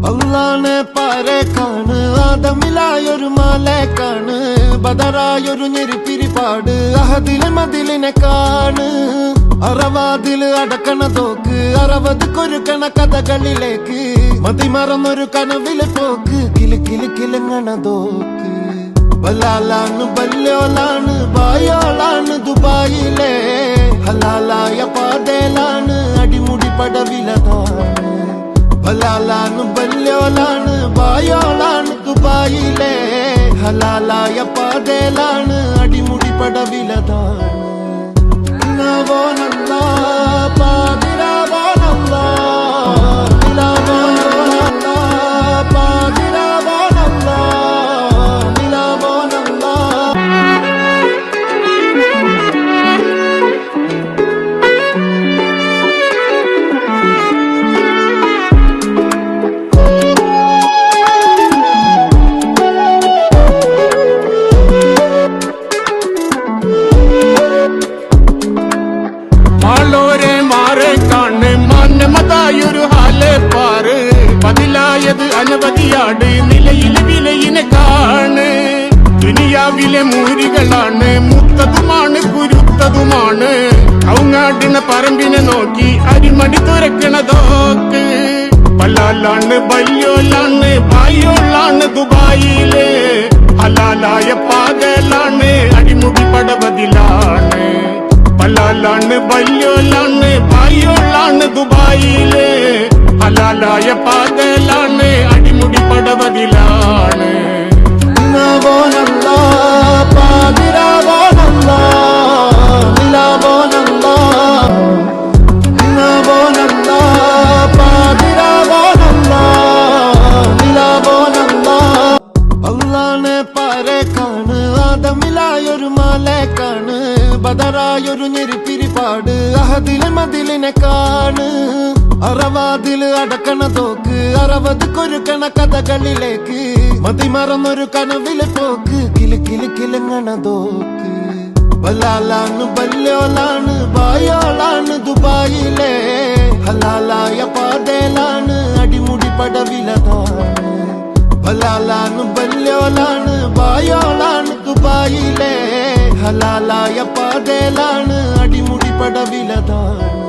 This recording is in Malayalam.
അള്ളാനെ പാരേക്കാണ് ആദമിലായൊരു മാലേക്കാണ് ബദറായൊരു ഞെരിപ്പിരിപാട് അഹദിലെ മതിലിനെ കാണ് അറവാതില് അടക്കണ തോക്ക് 60 കൊരുക്കണ കഥകളിലേക്ക് മതിമറന്നൊരു കനവില് പോക്ക് കിലി കിലി കിലങ്ങണ തോക്ക് ബലാലാണ് ബല്യോലാണ് ബായോളാണ് ദുബായിലെ ഹലാലായ പാതയിലാണ് അടിമുടി പടവിലതാണ് ബലാലാണ് ബല്യോലാണ് ബായോളാണ് ദുബായിലെ ഹലാലായ പാതയിലാണ് അടിമുടി പടവിലതാണ് പതിലായത് അനവധിയാട് നിലയിലെ വിലയിനെ കാണ് ദുനിയാവിലെ മൂരികളാണ് മുത്തതുമാണ് കുരുത്തതുമാണ് കൗങ്ങാടിന പറമ്പിനെ നോക്കി അരിമടി തുറക്കണതോക്ക് പലാലാണ് ബല്യോലാണ് ബായോളാണ് ദുബായിലെ ഹലാലായ പാതയിലാണ് അടിമുടി പടവതിലാണ് പലാലാണ് ബല്യോലാണ് ബായോളാണ് ദുബായിലെ ഹലാലായ പാതയിലാണ് അടിമുടി പടവതിലാണ് അള്ളാനെ പാരേക്കാണ് ആദമിലായൊരു മാലേക്കാണ് ബദറായൊരു ഞെരിപ്പിരിപാട് അഹദിലെ മതിലിനെ കാണ് അറവാതില് അടക്കണ തോക്ക് 60 കൊരുക്കണ കഥകളിലേക്ക് മതിമറന്നൊരു കനവില് പോക്ക് കിലി കിലി കിലങ്ങണ തോക്ക് ബലാലാണ് ബല്യോലാണ് ബായോളാണ് ദുബായിലെ ഹലാലായ പാതയിലാണ് അടിമുടി പടവിലതാണ് ബലാലാണ് ബല്യോലാണ് ബായോളാണ് ദുബായിലെ ഹലാലായ പാതയിലാണ് അടിമുടി പടവിലതാണ്